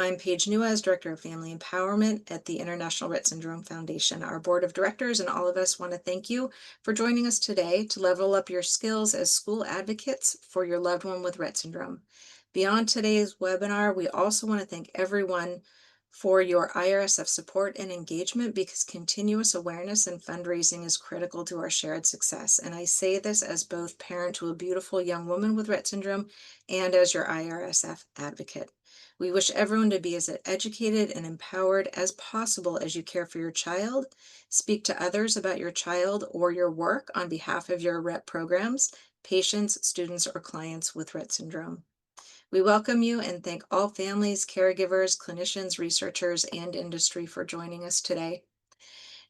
I'm Paige Nuez, Director of Family Empowerment at the International Rett Syndrome Foundation. Our board of directors and all of us want to thank you for joining us today to level up your skills as school advocates for your loved one with Rett syndrome. Beyond today's webinar, we also want to thank everyone for your IRSF support and engagement, because continuous awareness and fundraising is critical to our shared success. And I say this as both parent to a beautiful young woman with Rett syndrome and as your IRSF advocate. We wish everyone to be as educated and empowered as possible as you care for your child. Speak to others about your child or your work on behalf of your Rett programs, patients, students, or clients with Rett syndrome. We welcome you and thank all families, caregivers, clinicians, researchers, and industry for joining us today.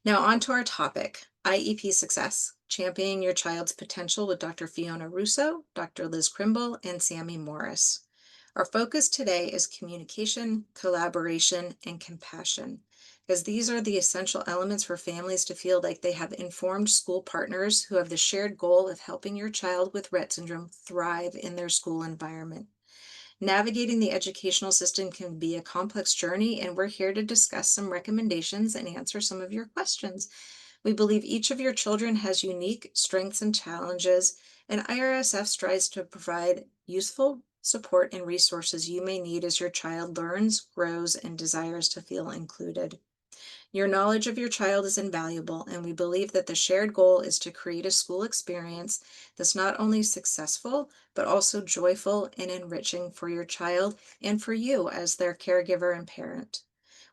Now on to our topic, IEP success, championing your child's potential with Dr. Fiona Russo, Dr. Liz Krimbill, and Sami Morris. Our focus today is communication, collaboration, and compassion, because these are the essential elements for families to feel like they have informed school partners who have the shared goal of helping your child with Rett syndrome thrive in their school environment. Navigating the educational system can be a complex journey, and we're here to discuss some recommendations and answer some of your questions. We believe each of your children has unique strengths and challenges, and IRSF strives to provide useful support and resources you may need as your child learns, grows, and desires to feel included. Your knowledge of your child is invaluable, and we believe that the shared goal is to create a school experience that's not only successful, but also joyful and enriching for your child and for you as their caregiver and parent.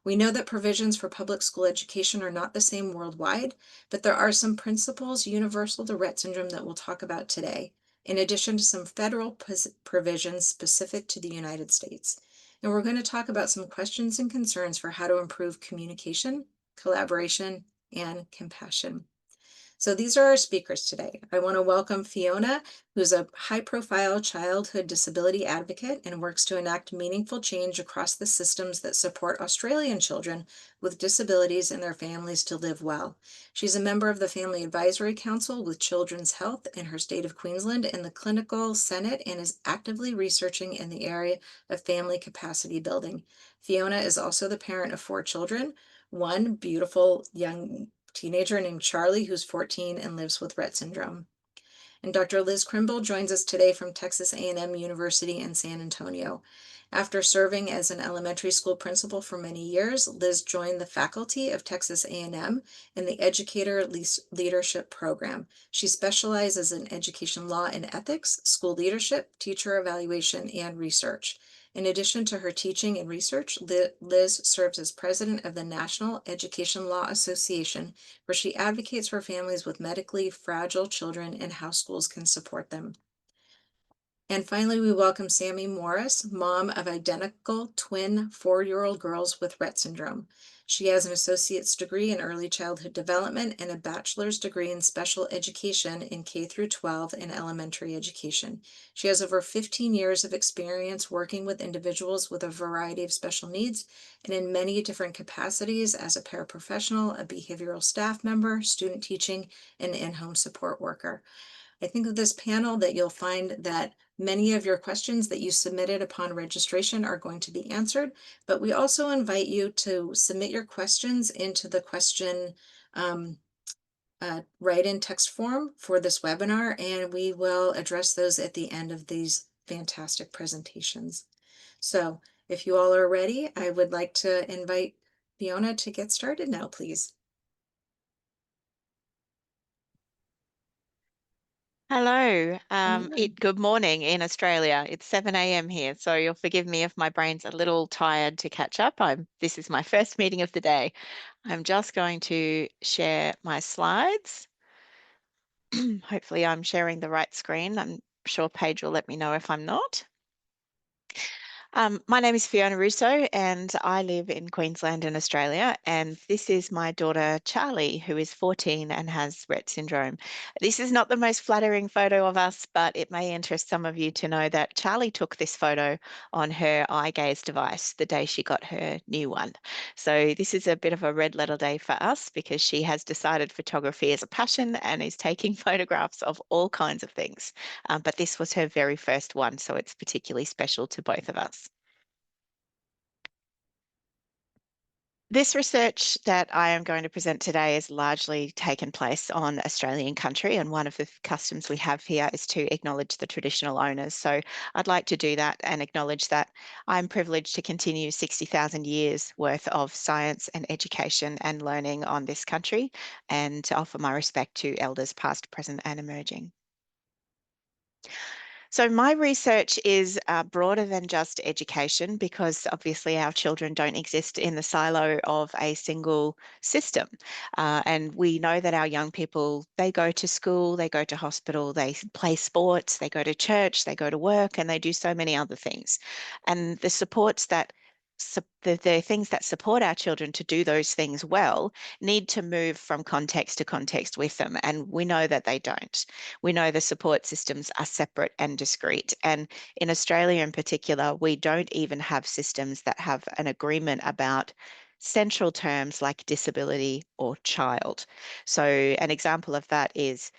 We know that provisions for public school education are not the same worldwide, but there are some principles universal to Rett syndrome that we'll talk about today, in addition to some federal provisions specific to the United States. And we're going to talk about some questions and concerns for how to improve communication, collaboration, and compassion. So these are our speakers today. I want to welcome Fiona, who's a high-profile childhood disability advocate and works to enact meaningful change across the systems that support Australian children with disabilities and their families to live well. She's a member of the Family Advisory Council with Children's Health in her state of Queensland and the Clinical Senate, and is actively researching in the area of family capacity building. Fiona is also the parent of 4 children, one beautiful young teenager named Charlie, who's 14 and lives with Rett syndrome. And Dr. Liz Krimbill joins us today from Texas A&M University in San Antonio. After serving as an elementary school principal for many years, Liz joined the faculty of Texas A&M in the Educator Leadership Program. She specializes in education law and ethics, school leadership, teacher evaluation, and research. In addition to her teaching and research, Liz serves as president of the National Education Law Association, where she advocates for families with medically fragile children and how schools can support them. And finally, we welcome Sami Morris, mom of identical twin 4-year-old girls with Rett syndrome. She has an associate's degree in early childhood development and a bachelor's degree in special education in K through 12 in elementary education. She has over 15 years of experience working with individuals with a variety of special needs and in many different capacities as a paraprofessional, a behavioral staff member, student teaching, and in-home support worker. I think of this panel that you'll find that many of your questions that you submitted upon registration are going to be answered, but we also invite you to submit your questions into the question write-in text form for this webinar, and we will address those at the end of these fantastic presentations. So if you all are ready, I would like to invite Fiona to get started now, please. Hello. Good morning in Australia. It's 7 a.m. here, so you'll forgive me if my brain's a little tired to catch up. This is my first meeting of the day. I'm just going to share my slides. Hopefully I'm sharing the right screen. I'm sure Paige will let me know if I'm not. My name is Fiona Russo and I live in Queensland in Australia, and this is my daughter Charlie, who is 14 and has Rett syndrome. This is not the most flattering photo of us, but it may interest some of you to know that Charlie took this photo on her eye gaze device the day she got her new one. So this is a bit of a red letter day for us because she has decided photography is a passion and is taking photographs of all kinds of things. But this was her very first one, so it's particularly special to both of us. This research that I am going to present today has largely taken place on Australian country, and one of the customs we have here is to acknowledge the traditional owners. So I'd like to do that and acknowledge that I'm privileged to continue 60,000 years worth of science and education and learning on this country, and to offer my respect to elders past, present, and emerging. So my research is broader than just education, because obviously our children don't exist in the silo of a single system. And we know that our young people, they go to school, they go to hospital, they play sports, they go to church, they go to work, and they do so many other things. And the supports that the things that support our children to do those things well need to move from context to context with them. And we know that they don't. We know the support systems are separate and discrete. And in Australia in particular, we don't even have systems that have an agreement about central terms like disability or child. So an example of that is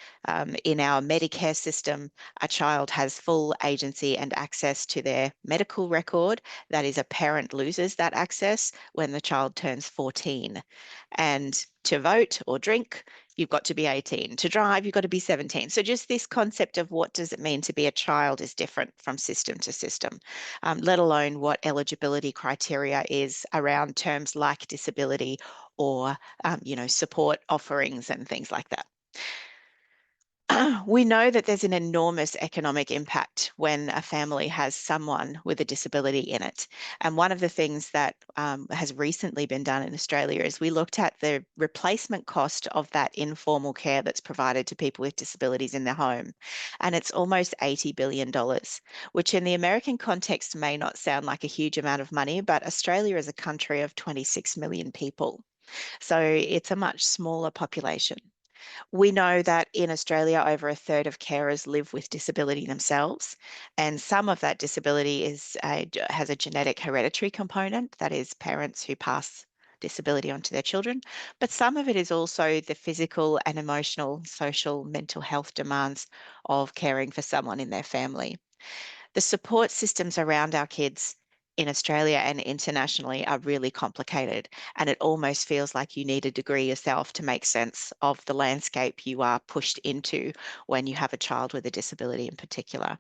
in our Medicare system, a child has full agency and access to their medical record. That is, a parent loses that access when the child turns 14. And to vote or drink, you've got to be 18. To drive, you've got to be 17. So just this concept of what does it mean to be a child is different from system to system, let alone what eligibility criteria is around terms like disability or, support offerings and things like that. We know that there's an enormous economic impact when a family has someone with a disability in it. And one of the things that has recently been done in Australia is we looked at the replacement cost of that informal care that's provided to people with disabilities in their home. And it's almost $80 billion, which in the American context may not sound like a huge amount of money, but Australia is a country of 26 million people. So it's a much smaller population. We know that in Australia, over a third of carers live with disability themselves, and some of that disability has a genetic hereditary component, that is, parents who pass disability onto their children, but some of it is also the physical and emotional, social, mental health demands of caring for someone in their family. The support systems around our kids in Australia and internationally are really complicated, and it almost feels like you need a degree yourself to make sense of the landscape you are pushed into when you have a child with a disability in particular.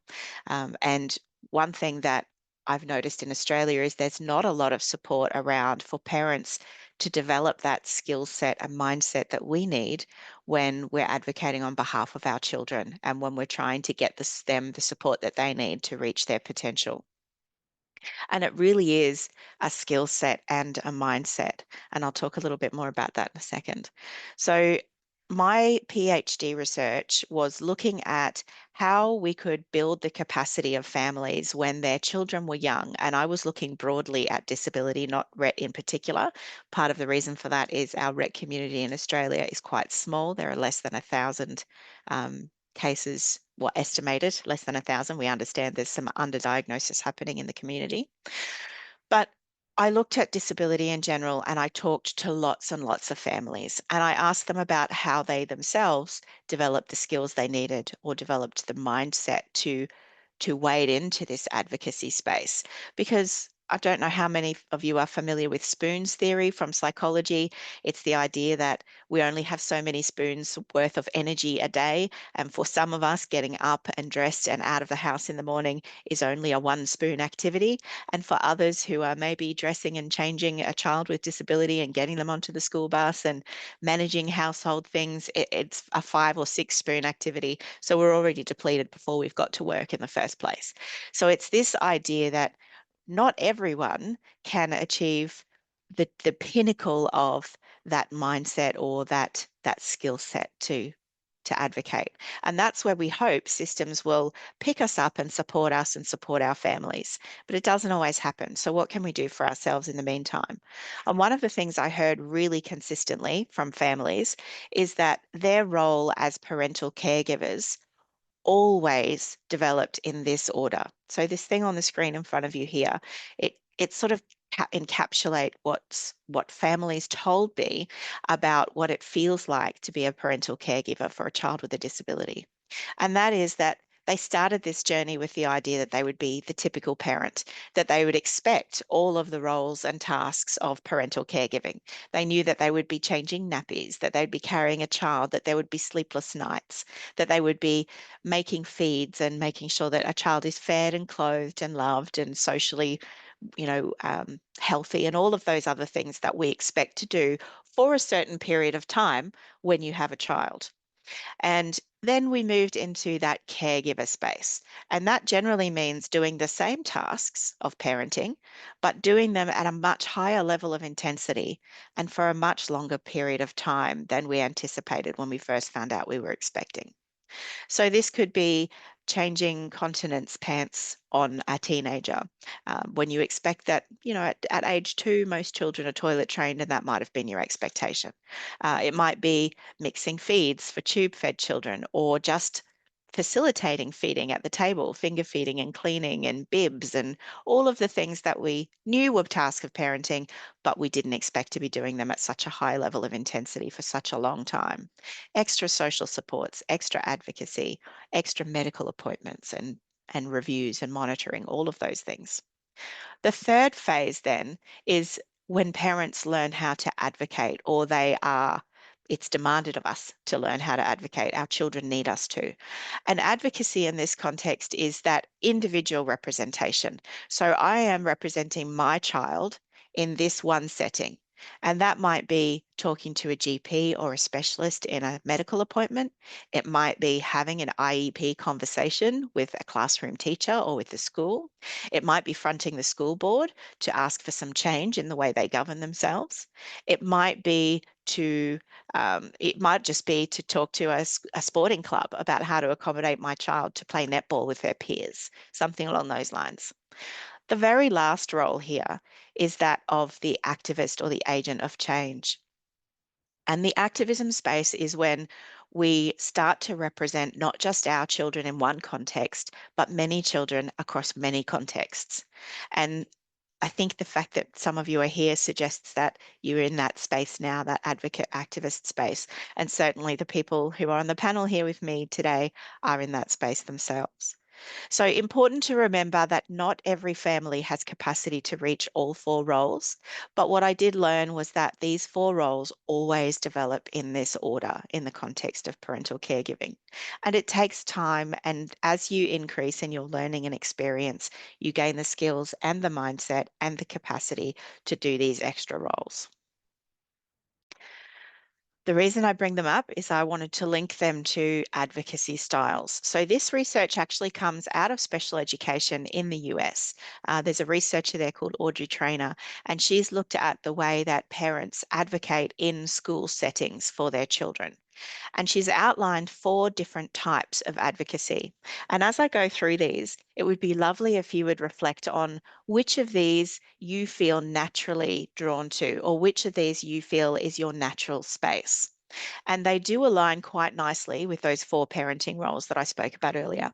And one thing that I've noticed in Australia is there's not a lot of support around for parents to develop that skill set and mindset that we need when we're advocating on behalf of our children and when we're trying to get them the support that they need to reach their potential. And it really is a skill set and a mindset. And I'll talk a little bit more about that in a second. So, my PhD research was looking at how we could build the capacity of families when their children were young. And I was looking broadly at disability, not Rett in particular. Part of the reason for that is our Rett community in Australia is quite small. There are less than 1,000 cases, well, estimated less than 1,000. We understand there's some underdiagnosis happening in the community. But I looked at disability in general and I talked to lots and lots of families and I asked them about how they themselves developed the skills they needed or developed the mindset to wade into this advocacy space. Because I don't know how many of you are familiar with spoons theory from psychology. It's the idea that we only have so many spoons worth of energy a day. And for some of us, getting up and dressed and out of the house in the morning is only a one spoon activity. And for others who are maybe dressing and changing a child with disability and getting them onto the school bus and managing household things, it's a 5 or 6 spoon activity. So we're already depleted before we've got to work in the first place. So it's this idea that not everyone can achieve the pinnacle of that mindset or that skill set to advocate. And that's where we hope systems will pick us up and support our families. But it doesn't always happen. So what can we do for ourselves in the meantime? And one of the things I heard really consistently from families is that their role as parental caregivers always developed in this order. So this thing on the screen in front of you here, it sort of encapsulate what families told me about what it feels like to be a parental caregiver for a child with a disability. And that is that They started this journey with the idea that they would be the typical parent, that they would expect all of the roles and tasks of parental caregiving. They knew that they would be changing nappies, that they'd be carrying a child, that there would be sleepless nights, that they would be making feeds and making sure that a child is fed and clothed and loved and socially, healthy, and all of those other things that we expect to do for a certain period of time when you have a child. And then we moved into that caregiver space. And that generally means doing the same tasks of parenting, but doing them at a much higher level of intensity and for a much longer period of time than we anticipated when we first found out we were expecting. So this could be changing continence pants on a teenager. When you expect that, at age 2, most children are toilet trained, and that might have been your expectation. It might be mixing feeds for tube fed children, or just facilitating feeding at the table, finger feeding and cleaning and bibs and all of the things that we knew were tasks of parenting, but we didn't expect to be doing them at such a high level of intensity for such a long time. Extra social supports, extra advocacy, extra medical appointments and reviews and monitoring, all of those things. The third phase then is when parents learn how to advocate, or it's demanded of us to learn how to advocate. Our children need us to. And advocacy in this context is that individual representation. So I am representing my child in this one setting. And that might be talking to a GP or a specialist in a medical appointment. It might be having an IEP conversation with a classroom teacher or with the school. It might be fronting the school board to ask for some change in the way they govern themselves. It might be it might just be to talk to a sporting club about how to accommodate my child to play netball with their peers, something along those lines. The very last role here is that of the activist or the agent of change. And the activism space is when we start to represent not just our children in one context, but many children across many contexts. And I think the fact that some of you are here suggests that you're in that space now, that advocate activist space. And certainly the people who are on the panel here with me today are in that space themselves. So important to remember that not every family has capacity to reach all 4 roles. But what I did learn was that these 4 roles always develop in this order in the context of parental caregiving. And it takes time. And as you increase in your learning and experience, you gain the skills and the mindset and the capacity to do these extra roles. The reason I bring them up is I wanted to link them to advocacy styles. So this research actually comes out of special education in the US. There's a researcher there called Audrey Trainer, and she's looked at the way that parents advocate in school settings for their children. And she's outlined 4 different types of advocacy. And as I go through these, it would be lovely if you would reflect on which of these you feel naturally drawn to, or which of these you feel is your natural space. And they do align quite nicely with those 4 parenting roles that I spoke about earlier.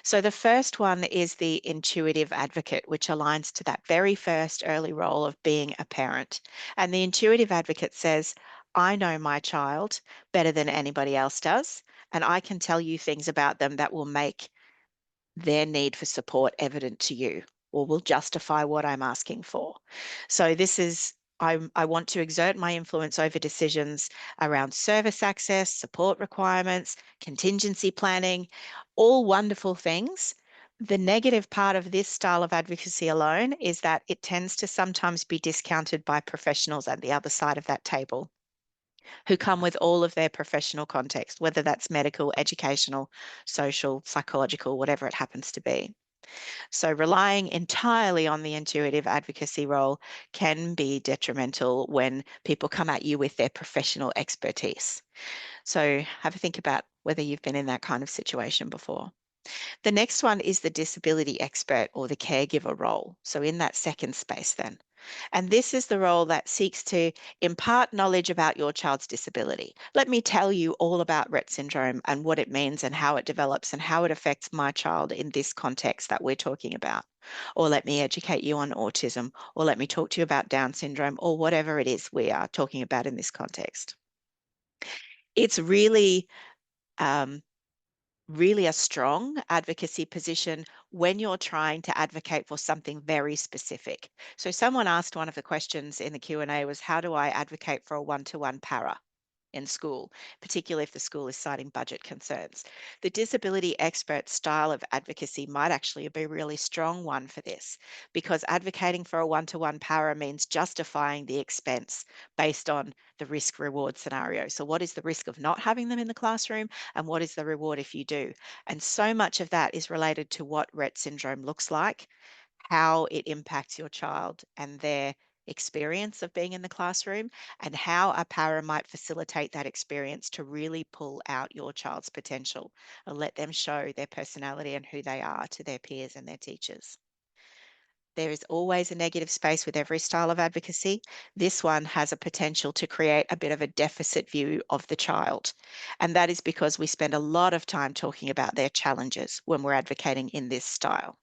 So the first one is the intuitive advocate, which aligns to that very first early role of being a parent. And the intuitive advocate says, I know my child better than anybody else does, and I can tell you things about them that will make their need for support evident to you, or will justify what I'm asking for. So this is I want to exert my influence over decisions around service access, support requirements, contingency planning, all wonderful things. The negative part of this style of advocacy alone is that it tends to sometimes be discounted by professionals at the other side of that table who come with all of their professional context, whether that's medical, educational, social, psychological, whatever it happens to be. So relying entirely on the intuitive advocacy role can be detrimental when people come at you with their professional expertise. So have a think about whether you've been in that kind of situation before. The next one is the disability expert or the caregiver role. So in that second space then. And this is the role that seeks to impart knowledge about your child's disability. Let me tell you all about Rett syndrome and what it means and how it develops and how it affects my child in this context that we're talking about. Or let me educate you on autism, or let me talk to you about Down syndrome, or whatever it is we are talking about in this context. It's really um, really a strong advocacy position when you're trying to advocate for something very specific. So someone asked, one of the questions in the Q&A was, how do I advocate for a one-to-one para in school, particularly if the school is citing budget concerns? The disability expert style of advocacy might actually be a really strong one for this, because advocating for a one-to-one para means justifying the expense based on the risk reward scenario. So what is the risk of not having them in the classroom, and what is the reward if you do? And so much of that is related to what Rett syndrome looks like, how it impacts your child and their experience of being in the classroom, and how a para might facilitate that experience to really pull out your child's potential and let them show their personality and who they are to their peers and their teachers. There is always a negative space with every style of advocacy. This one has a potential to create a bit of a deficit view of the child. And that is because we spend a lot of time talking about their challenges when we're advocating in this style.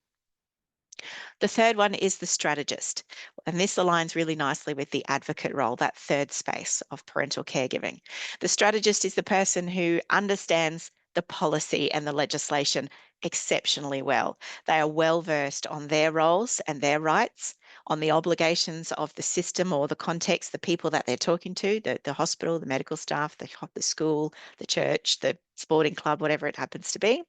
The third one is the strategist. And this aligns really nicely with the advocate role, that third space of parental caregiving. The strategist is the person who understands the policy and the legislation exceptionally well. They are well versed on their roles and their rights, on the obligations of the system or the context, the people that they're talking to, the hospital, the medical staff, the school, the church, the sporting club, whatever it happens to be,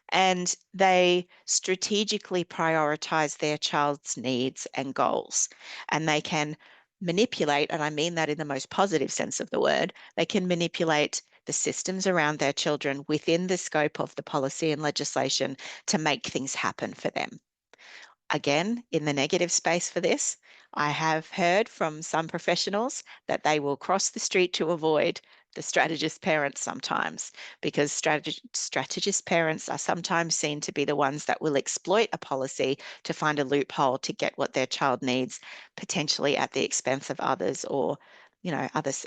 and they strategically prioritize their child's needs and goals. And they can manipulate, and I mean that in the most positive sense of the word, they can manipulate the systems around their children within the scope of the policy and legislation to make things happen for them. Again, in the negative space for this, I have heard from some professionals that they will cross the street to avoid the strategist parents sometimes, because strategist parents are sometimes seen to be the ones that will exploit a policy to find a loophole to get what their child needs, potentially at the expense of others, or others,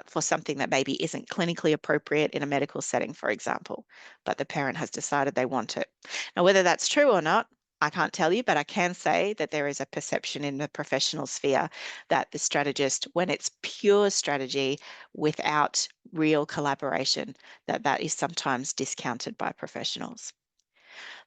for something that maybe isn't clinically appropriate in a medical setting, for example, but the parent has decided they want it. Now, whether that's true or not, I can't tell you, but I can say that there is a perception in the professional sphere that the strategist, when it's pure strategy without real collaboration, that is sometimes discounted by professionals.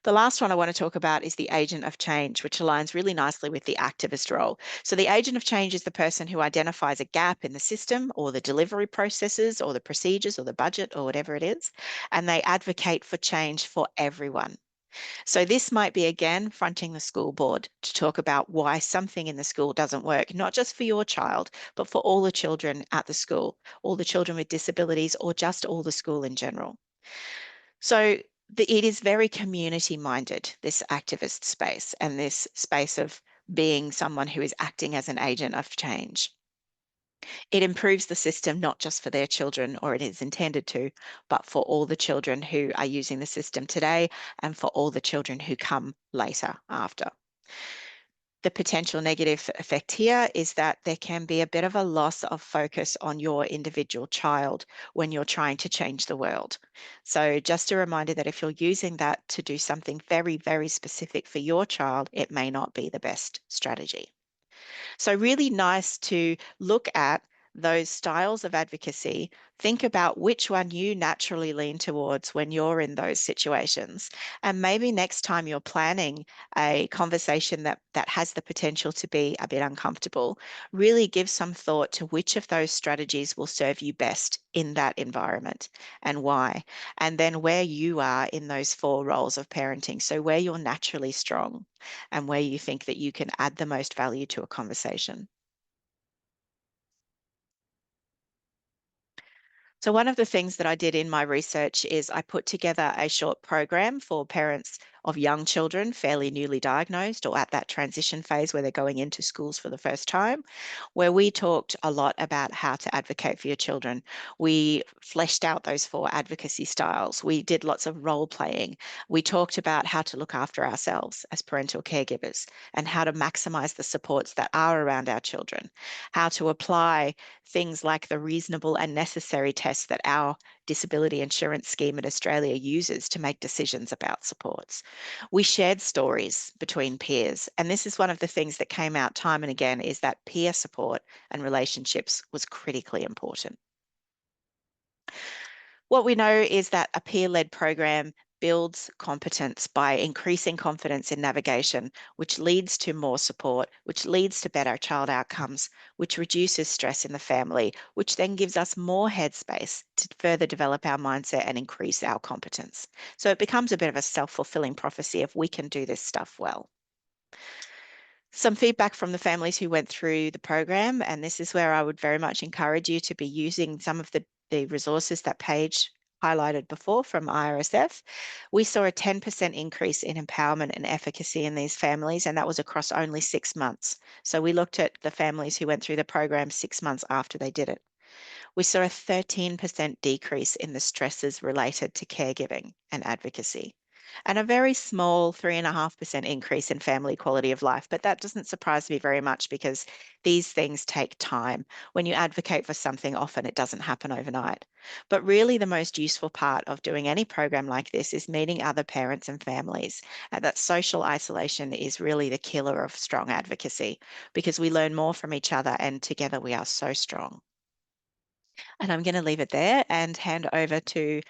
The last one I want to talk about is the agent of change, which aligns really nicely with the activist role. So the agent of change is the person who identifies a gap in the system or the delivery processes or the procedures or the budget or whatever it is, and they advocate for change for everyone. So this might be, again, fronting the school board to talk about why something in the school doesn't work, not just for your child, but for all the children at the school, all the children with disabilities, or just all the school in general. So it is very community minded, this activist space, and this space of being someone who is acting as an agent of change. It improves the system, not just for their children, or it is intended to, but for all the children who are using the system today and for all the children who come later after. The potential negative effect here is that there can be a bit of a loss of focus on your individual child when you're trying to change the world. So just a reminder that if you're using that to do something very, very specific for your child, it may not be the best strategy. So really nice to look at those styles of advocacy, think about which one you naturally lean towards when you're in those situations. And maybe next time you're planning a conversation that has the potential to be a bit uncomfortable, really give some thought to which of those strategies will serve you best in that environment and why. And then where you are in those four roles of parenting. So where you're naturally strong and where you think that you can add the most value to a conversation. So one of the things that I did in my research is I put together a short program for parents of young children, fairly newly diagnosed or at that transition phase where they're going into schools for the first time, where we talked a lot about how to advocate for your children. We fleshed out those four advocacy styles. We did lots of role playing. We talked about how to look after ourselves as parental caregivers and how to maximize the supports that are around our children, how to apply things like the reasonable and necessary tests that our disability insurance scheme in Australia uses to make decisions about supports. We shared stories between peers, and this is one of the things that came out time and again, is that peer support and relationships was critically important. What we know is that a peer-led program builds competence by increasing confidence in navigation, which leads to more support, which leads to better child outcomes, which reduces stress in the family, which then gives us more headspace to further develop our mindset and increase our competence. So it becomes a bit of a self-fulfilling prophecy if we can do this stuff well. Some feedback from the families who went through the program, and this is where I would very much encourage you to be using some of the resources that Paige highlighted before from IRSF. We saw a 10% increase in empowerment and efficacy in these families, and that was across only 6 months. So we looked at the families who went through the program 6 months after they did it. We saw a 13% decrease in the stresses related to caregiving and advocacy, and a very small 3.5% increase in family quality of life. But that doesn't surprise me very much because these things take time. When you advocate for something, often it doesn't happen overnight. But really, the most useful part of doing any program like this is meeting other parents and families. And that social isolation is really the killer of strong advocacy because we learn more from each other, and together we are so strong. And I'm going to leave it there and hand over to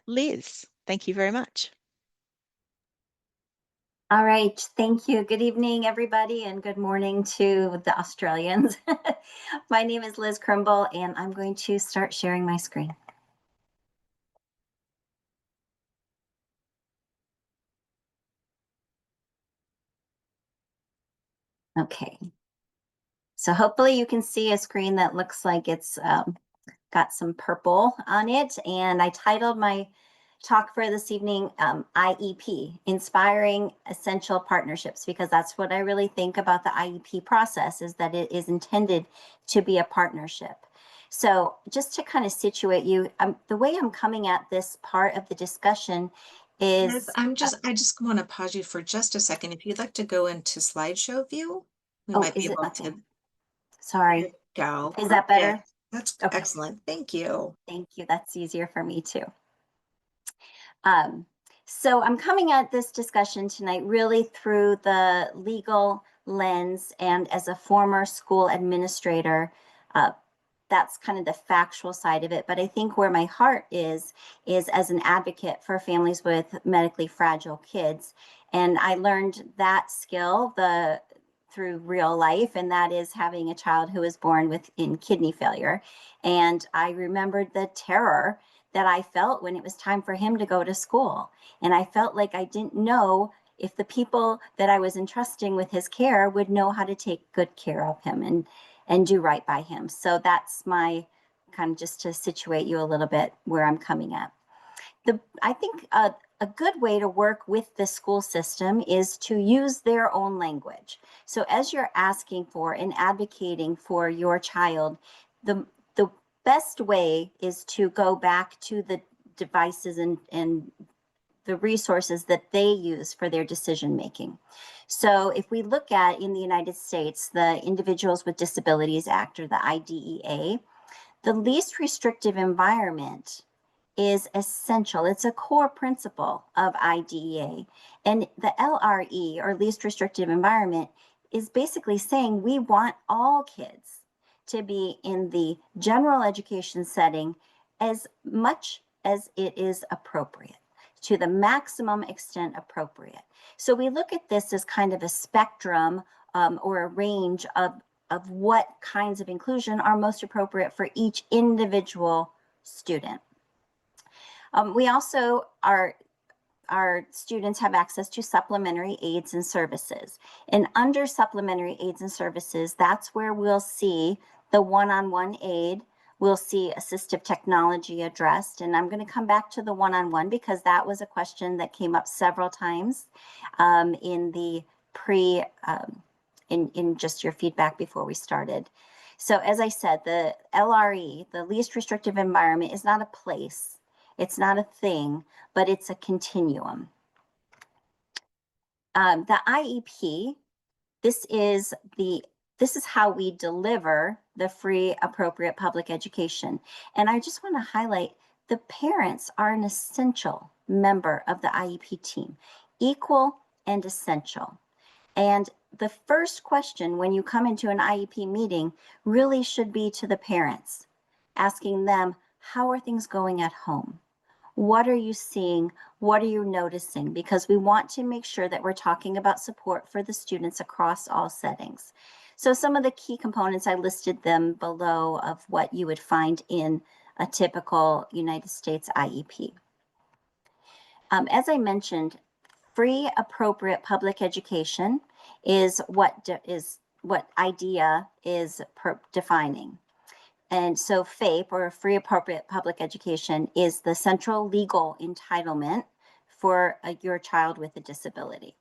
Liz. Thank you very much. All right, thank you. Good evening, everybody, and good morning to the Australians. My name is Liz Krimbill, and I'm going to start sharing my screen. Okay. So hopefully you can see a screen that looks like it's got some purple on it. And I titled my talk for this evening IEP, Inspiring Essential Partnerships, because that's what I really think about the IEP process, is that it is intended to be a partnership. So just to kind of situate you, the way I'm coming at this part of the discussion is... I just want to pause you for just a second. If you'd like to go into slideshow view, we Oh, might be is it? able Okay. to Sorry. go. Is that Okay. better? That's Okay. excellent. Thank you. Thank you. That's easier for me too. So I'm coming at this discussion tonight really through the legal lens, and as a former school administrator, that's kind of the factual side of it. But I think where my heart is as an advocate for families with medically fragile kids. And I learned that skill through real life, and that is having a child who was born in kidney failure. And I remembered the terror that I felt when it was time for him to go to school. And I felt like I didn't know if the people that I was entrusting with his care would know how to take good care of him and do right by him. So that's my kind of, just to situate you a little bit where I'm coming at. I think a good way to work with the school system is to use their own language. So as you're asking for and advocating for your child, the best way is to go back to the devices and the resources that they use for their decision making. So if we look at, in the United States, the Individuals with Disabilities Act, or the IDEA, the least restrictive environment is essential. It's a core principle of IDEA. And the LRE, or least restrictive environment, is basically saying we want all kids to be in the general education setting as much as it is appropriate, to the maximum extent appropriate. So we look at this as kind of a spectrum or a range of what kinds of inclusion are most appropriate for each individual student. We also our students have access to supplementary aids and services. And under supplementary aids and services, that's where we'll see the one-on-one aid. We'll see assistive technology addressed. And I'm going to come back to the one-on-one because that was a question that came up several times in the in just your feedback before we started. So as I said, the LRE, the least restrictive environment, is not a place. It's not a thing, but it's a continuum. The IEP, this is how we deliver the free, appropriate public education. And I just want to highlight, the parents are an essential member of the IEP team, equal and essential. And the first question when you come into an IEP meeting really should be to the parents, asking them, how are things going at home? What are you seeing? What are you noticing? Because we want to make sure that we're talking about support for the students across all settings. So some of the key components, I listed them below of what you would find in a typical United States IEP. As I mentioned, free, appropriate public education is what IDEA is defining. And so FAPE, or free appropriate public education, is the central legal entitlement for your child with a disability.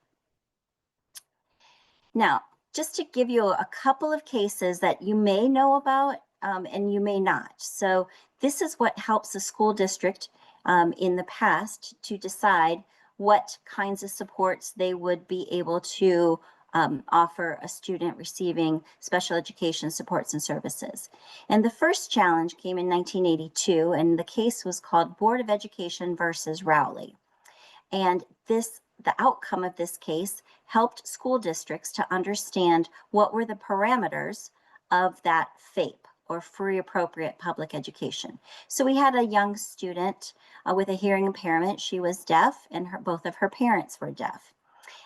Now, just to give you a couple of cases that you may know about and you may not. So this is what helps a school district in the past to decide what kinds of supports they would be able to offer a student receiving special education supports and services. And the first challenge came in 1982, and the case was called Board of Education versus Rowley. And the outcome of this case helped school districts to understand what were the parameters of that FAPE, or free appropriate public education. So we had a young student with a hearing impairment. She was deaf, and both of her parents were deaf.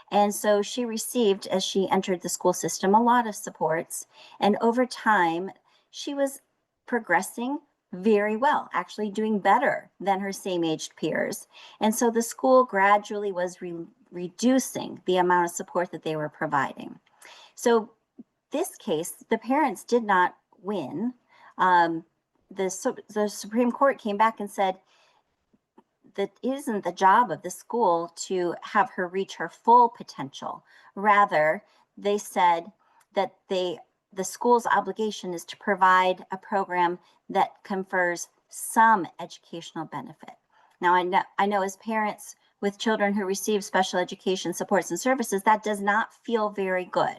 And so she received, as she entered the school system, a lot of supports. And over time, she was progressing very well, actually doing better than her same-aged peers. And so the school gradually was reducing the amount of support that they were providing. So this case, the parents did not win. The Supreme Court came back and said, that isn't the job of the school to have her reach her full potential. Rather, they said that the school's obligation is to provide a program that confers some educational benefit. Now, I know as parents with children who receive special education supports and services, that does not feel very good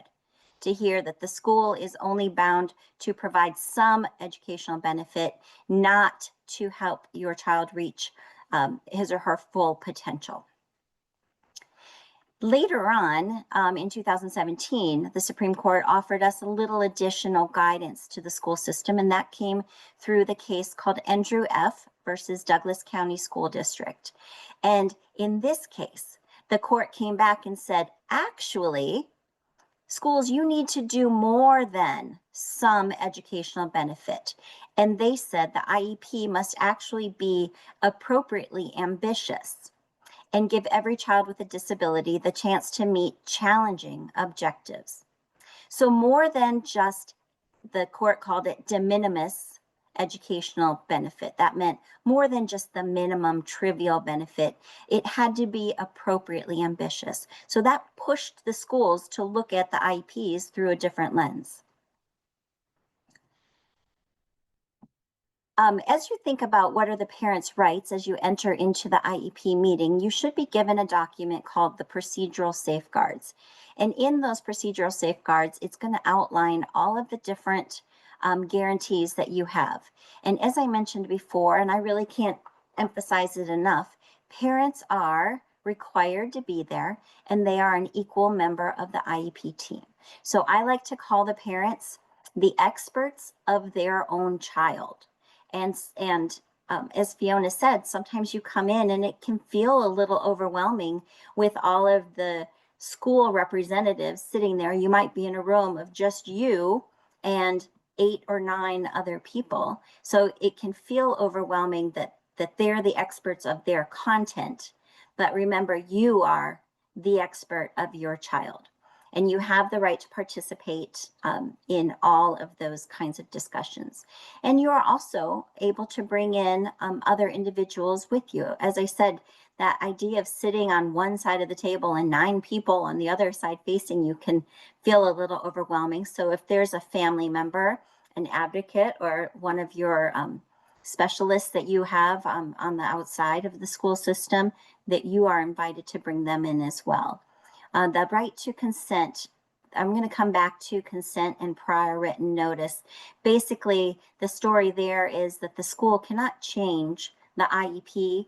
to hear that the school is only bound to provide some educational benefit, not to help your child reach his or her full potential. Later on, in 2017, the Supreme Court offered us a little additional guidance to the school system, and that came through the case called Andrew F. versus Douglas County School District. And in this case, the court came back and said, actually, schools, you need to do more than some educational benefit. And they said the IEP must actually be appropriately ambitious and give every child with a disability the chance to meet challenging objectives. So more than just, the court called it de minimis educational benefit. That meant more than just the minimum trivial benefit. It had to be appropriately ambitious. So that pushed the schools to look at the IEPs through a different lens. As you think about what are the parents' rights as you enter into the IEP meeting, you should be given a document called the procedural safeguards. And in those procedural safeguards, it's going to outline all of the different guarantees that you have. And as I mentioned before, and I really can't emphasize it enough, parents are required to be there, and they are an equal member of the IEP team. So I like to call the parents the experts of their own child. And as Fiona said, sometimes you come in and it can feel a little overwhelming with all of the school representatives sitting there. You might be in a room of just you and 8 or 9 other people. So it can feel overwhelming that they're the experts of their content. But remember, you are the expert of your child. And you have the right to participate in all of those kinds of discussions. And you are also able to bring in other individuals with you. As I said, that idea of sitting on one side of the table and 9 people on the other side facing you can feel a little overwhelming. So if there's a family member, an advocate, or one of your specialists that you have on the outside of the school system, that you are invited to bring them in as well. The right to consent, I'm going to come back to consent and prior written notice. Basically, the story there is that the school cannot change the IEP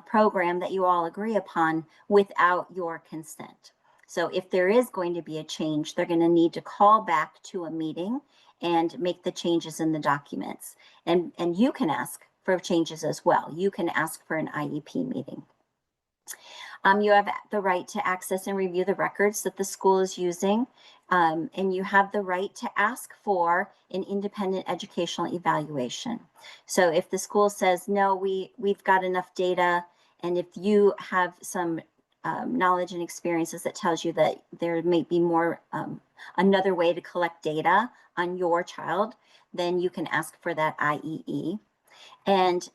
program that you all agree upon without your consent. So if there is going to be a change, they're going to need to call back to a meeting and make the changes in the documents. And you can ask for changes as well. You can ask for an IEP meeting. You have the right to access and review the records that the school is using, and you have the right to ask for an independent educational evaluation. So if the school says, no, we've got enough data, and if you have some knowledge and experiences that tells you that there may be more, another way to collect data on your child, then you can ask for that IEE. And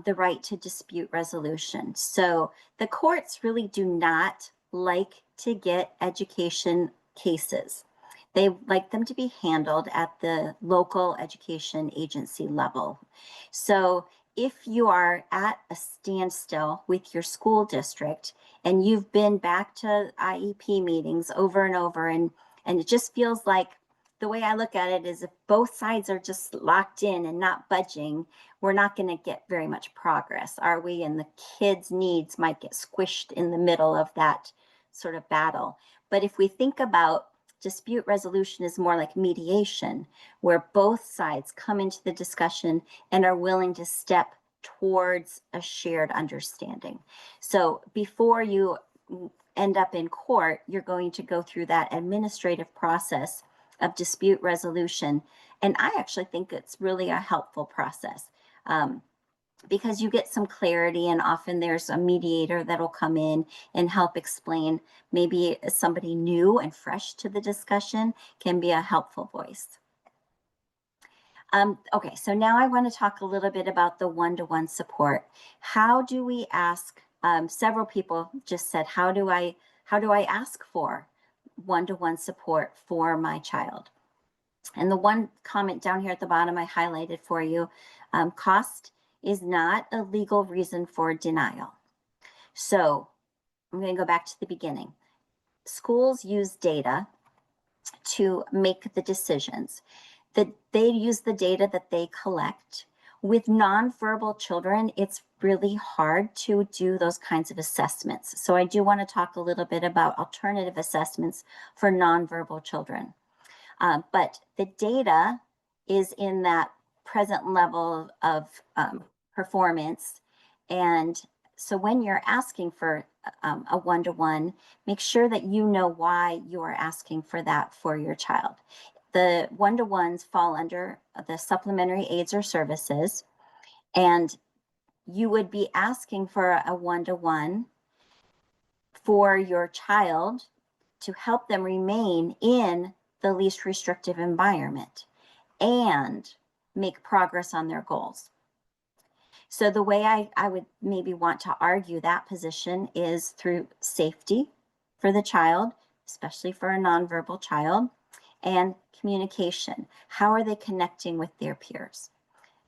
the right to dispute resolution. So the courts really do not like to get education cases. They like them to be handled at the local education agency level. So if you are at a standstill with your school district and you've been back to IEP meetings over and over, and it just feels like, the way I look at it is, if both sides are just locked in and not budging, we're not going to get very much progress, are we? And the kids' needs might get squished in the middle of that sort of battle. But if we think about dispute resolution is more like mediation, where both sides come into the discussion and are willing to step towards a shared understanding. So before you end up in court, you're going to go through that administrative process of dispute resolution. And I actually think it's really a helpful process because you get some clarity, and often there's a mediator that'll come in and help explain. Maybe somebody new and fresh to the discussion can be a helpful voice. Okay, so now I want to talk a little bit about the one-to-one support. How do we ask? Several people just said, how do I ask for one-to-one support for my child? And the one comment down here at the bottom I highlighted for you, cost is not a legal reason for denial. So I'm going to go back to the beginning. Schools use data to make the decisions. That they use the data that they collect. With nonverbal children, it's really hard to do those kinds of assessments. So I do want to talk a little bit about alternative assessments for nonverbal children. But the data is in that present level of performance. And so when you're asking for a one-to-one, make sure that you know why you are asking for that for your child. The one-to-ones fall under the supplementary aids or services, and you would be asking for a one-to-one for your child to help them remain in the least restrictive environment and make progress on their goals. So the way I would maybe want to argue that position is through safety for the child, especially for a nonverbal child, and communication. How are they connecting with their peers?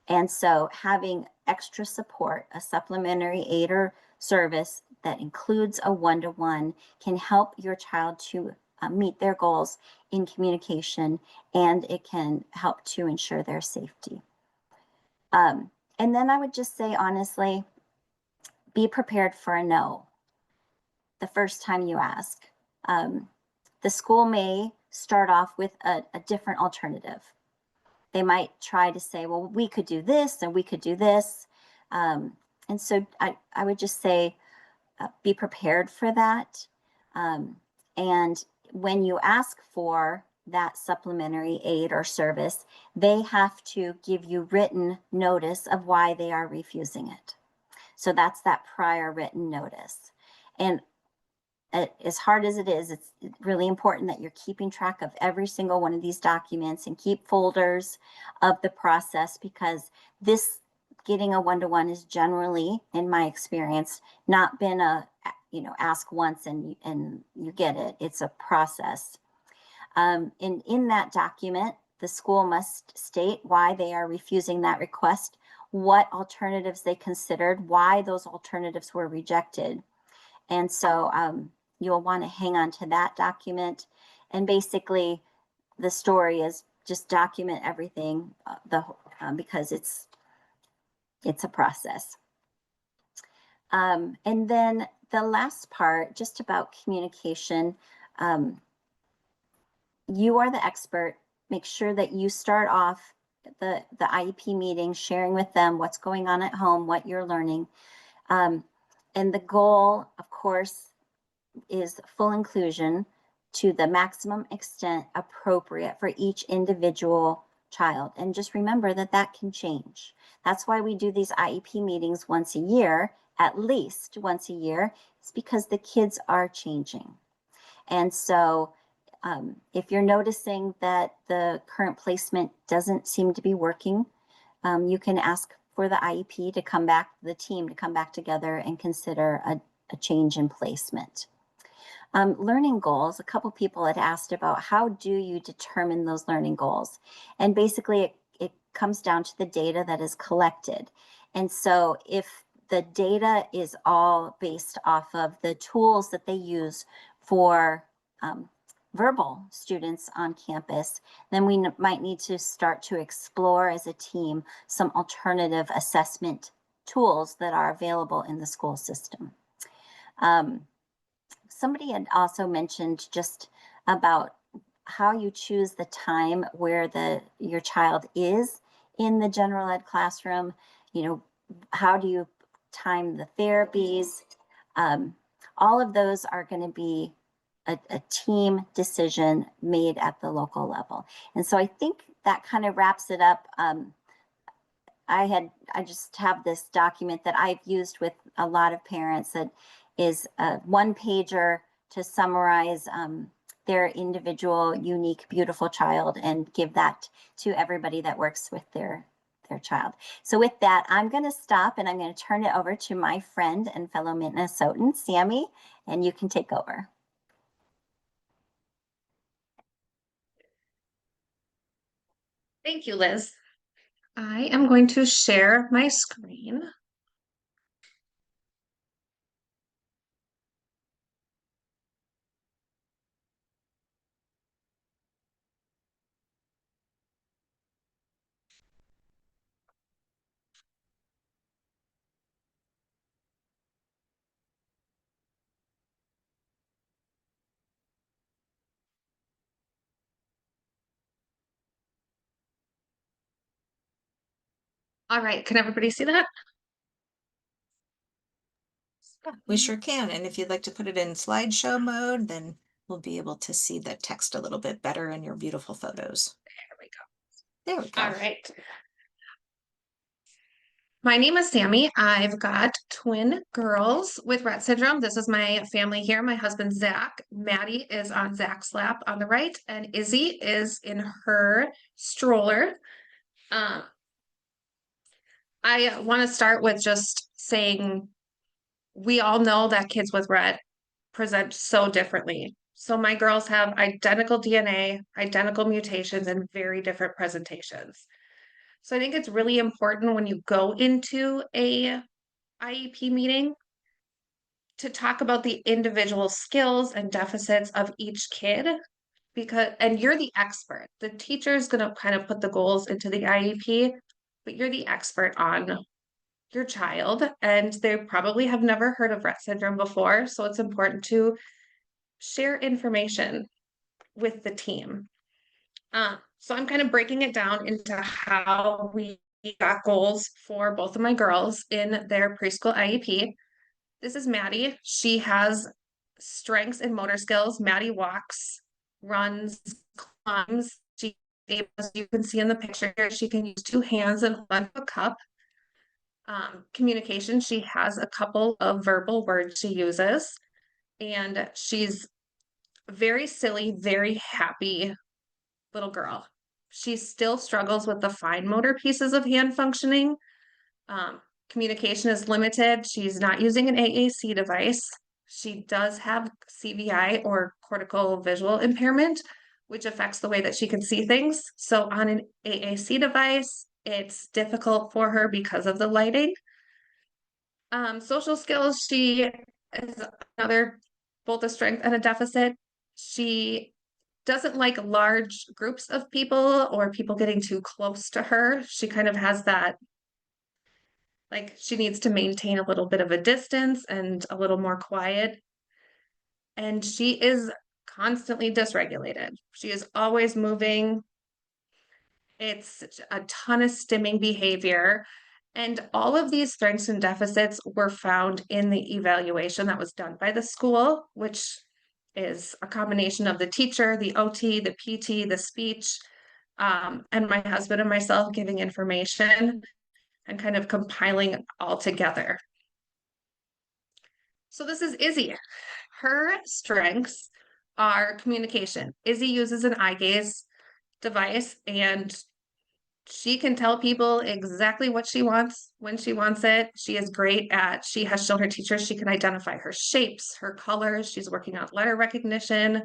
And so having extra support, a supplementary aid or service that includes a one-to-one can help your child to meet their goals in communication, and it can help to ensure their safety. And then I would just say, honestly, be prepared for a no the first time you ask. The school may start off with a different alternative. They might try to say, well, we could do this and we could do this. And so I would just say, be prepared for that. And when you ask for that supplementary aid or service, they have to give you written notice of why they are refusing it. So that's that prior written notice. And as hard as it is, it's really important that you're keeping track of every single one of these documents and keep folders of the process, because this getting a one-to-one is generally, in my experience, not been a, ask once and you get it. It's a process. And in that document, the school must state why they are refusing that request, what alternatives they considered, why those alternatives were rejected. And so you'll want to hang on to that document. And basically, the story is just document everything because it's a process. And then the last part, just about communication. You are the expert. Make sure that you start off the IEP meeting, sharing with them what's going on at home, what you're learning. And the goal, of course, is full inclusion to the maximum extent appropriate for each individual child. And just remember that that can change. That's why we do these IEP meetings once a year, at least once a year. It's because the kids are changing. And so if you're noticing that the current placement doesn't seem to be working, you can ask for the IEP to come back, the team to come back together and consider a change in placement. Learning goals, a couple people had asked about how do you determine those learning goals? And basically it comes down to the data that is collected. And so if the data is all based off of the tools that they use for verbal students on campus, then we might need to start to explore as a team some alternative assessment tools that are available in the school system. Somebody had also mentioned just about how you choose the time where your child is in the general ed classroom. You know, how do you time the therapies? All of those are going to be a team decision made at the local level. And so I think that kind of wraps it up. I just have this document that I've used with a lot of parents that is a one-pager to summarize their individual, unique, beautiful child and give that to everybody that works with their child. So with that, I'm going to stop and I'm going to turn it over to my friend and fellow Minnesotan, Sami, and you can take over. Thank you, Liz. I am going to share my screen. All right, can everybody see that? We sure can. And if you'd like to put it in slideshow mode, then we'll be able to see the text a little bit better in your beautiful photos. There we go. There we go. All right. My name is Sami. I've got twin girls with Rett syndrome. This is my family here. My husband, Zach. Maddie is on Zach's lap on the right, and Izzy is in her stroller. I want to start with just saying we all know that kids with Rett present so differently. So my girls have identical DNA, identical mutations, and very different presentations. So I think it's really important when you go into a IEP meeting to talk about the individual skills and deficits of each kid, and you're the expert. The teacher is going to kind of put the goals into the IEP, but you're the expert on your child, and they probably have never heard of Rett syndrome before. So it's important to share information with the team. So I'm kind of breaking it down into how we got goals for both of my girls in their preschool IEP. This is Maddie. She has strengths and motor skills. Maddie walks, runs, climbs. She, as you can see in the picture here, she can use two hands and hold a cup. Communication, she has a couple of verbal words she uses, and she's very silly, very happy little girl. She still struggles with the fine motor pieces of hand functioning. Communication is limited. She's not using an AAC device. She does have CVI or cortical visual impairment, which affects the way that she can see things. So on an AAC device, it's difficult for her because of the lighting. Social skills, she is another, both a strength and a deficit. She doesn't like large groups of people or people getting too close to her. She kind of has that, like she needs to maintain a little bit of a distance and a little more quiet. And she is constantly dysregulated. She is always moving. It's a ton of stimming behavior. And all of these strengths and deficits were found in the evaluation that was done by the school, which is a combination of the teacher, the OT, the PT, the speech, and my husband and myself giving information and kind of compiling it all together. So this is Izzy. Her strengths are communication. Izzy uses an eye gaze device, and she can tell people exactly what she wants when she wants it. She is great at, she has shown her teachers she can identify her shapes, her colors. She's working on letter recognition.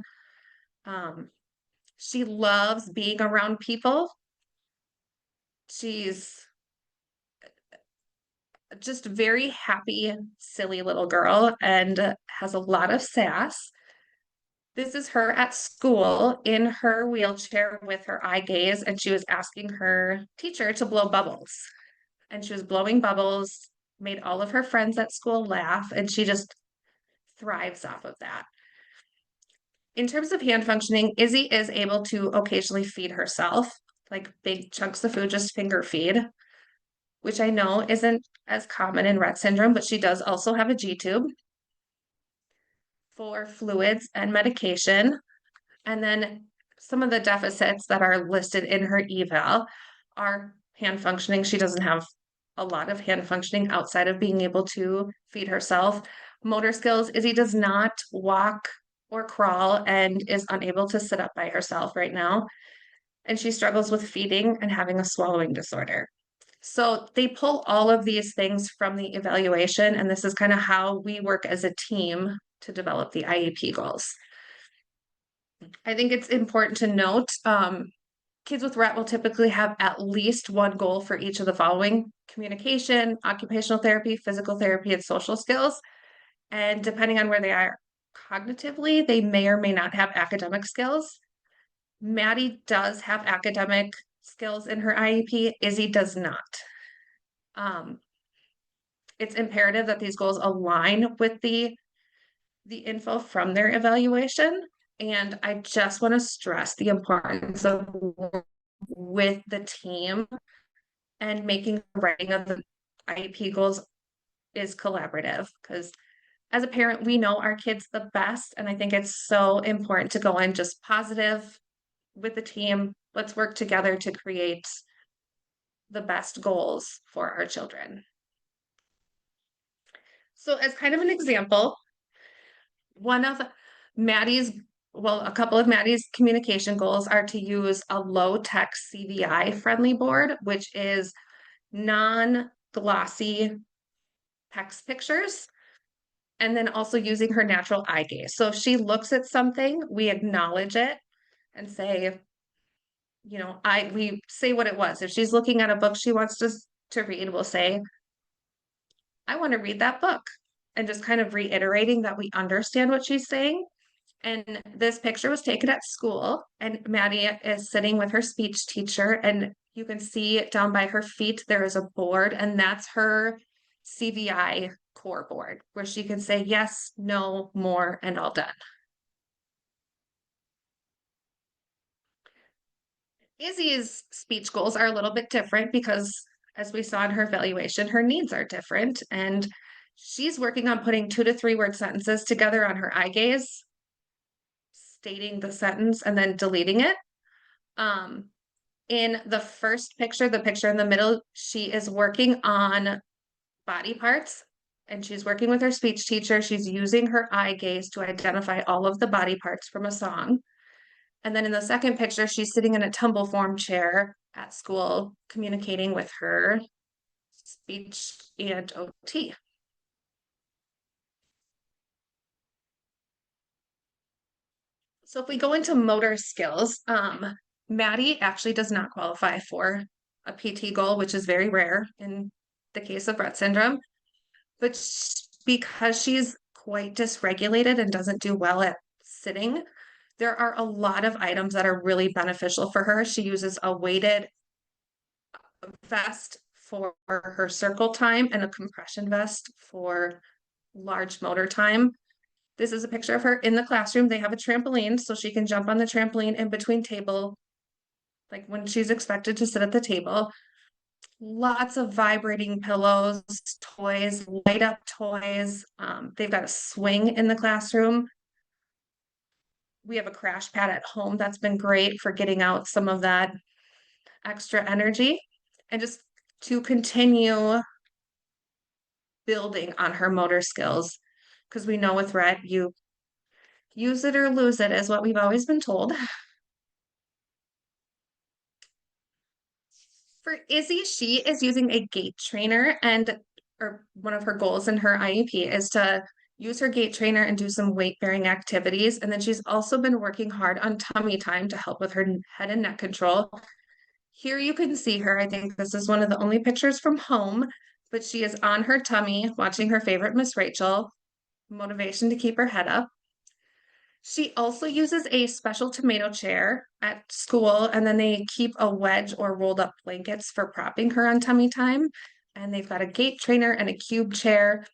She loves being around people. She's just very happy, silly little girl and has a lot of sass. This is her at school in her wheelchair with her eye gaze, and she was asking her teacher to blow bubbles. And she was blowing bubbles, made all of her friends at school laugh, and she just thrives off of that. In terms of hand functioning, Izzy is able to occasionally feed herself, like big chunks of food, just finger feed, which I know isn't as common in Rett syndrome, but she does also have a G tube for fluids and medication. And then some of the deficits that are listed in her eval are hand functioning. She doesn't have a lot of hand functioning outside of being able to feed herself. Motor skills, Izzy does not walk or crawl and is unable to sit up by herself right now. And she struggles with feeding and having a swallowing disorder. So they pull all of these things from the evaluation, and this is kind of how we work as a team to develop the IEP goals. I think it's important to note, kids with Rett will typically have at least one goal for each of the following: communication, occupational therapy, physical therapy, and social skills. And depending on where they are cognitively, they may or may not have academic skills. Maddie does have academic skills in her IEP. Izzy does not. It's imperative that these goals align with the info from their evaluation. And I just want to stress the importance of with the team and making the writing of the IEP goals is collaborative, because as a parent, we know our kids the best. And I think it's so important to go in just positive with the team. Let's work together to create the best goals for our children. So as kind of an example, one of Maddie's, well, a couple of Maddie's communication goals are to use a low-tech CVI friendly board, which is non-glossy text pictures, and then also using her natural eye gaze. So if she looks at something, we acknowledge it and say, you know, we say what it was. If she's looking at a book she wants to read, we'll say, I want to read that book, and just kind of reiterating that we understand what she's saying. And this picture was taken at school, and Maddie is sitting with her speech teacher, and you can see down by her feet there is a board, and that's her CVI core board, where she can say yes, no, more, and all done. Izzy's speech goals are a little bit different because, as we saw in her evaluation, her needs are different, and she's working on putting 2 to 3 word sentences together on her eye gaze, stating the sentence and then deleting it. In the first picture, the picture in the middle, she is working on body parts, and she's working with her speech teacher. She's using her eye gaze to identify all of the body parts from a song. And then in the second picture, she's sitting in a tumble form chair at school, communicating with her speech and OT. So if we go into motor skills, Maddie actually does not qualify for a PT goal, which is very rare in the case of Rett syndrome. But because she's quite dysregulated and doesn't do well at sitting, there are a lot of items that are really beneficial for her. She uses a weighted vest for her circle time and a compression vest for large motor time. This is a picture of her in the classroom. They have a trampoline, so she can jump on the trampoline in between table like when she's expected to sit at the table. Lots of vibrating pillows, toys, light up toys. They've got a swing in the classroom. We have a crash pad at home that's been great for getting out some of that extra energy and just to continue building on her motor skills. Because we know with Rett, you use it or lose it, is what we've always been told. For Izzy, she is using a gait trainer, and or one of her goals in her IEP is to use her gait trainer and do some weight bearing activities. And then she's also been working hard on tummy time to help with her head and neck control. Here you can see her. I think this is one of the only pictures from home, but she is on her tummy watching her favorite Miss Rachel, motivation to keep her head up. She also uses a special tomato chair at school, and then they keep a wedge or rolled up blankets for propping her on tummy time. And they've got a gait trainer and a cube chair.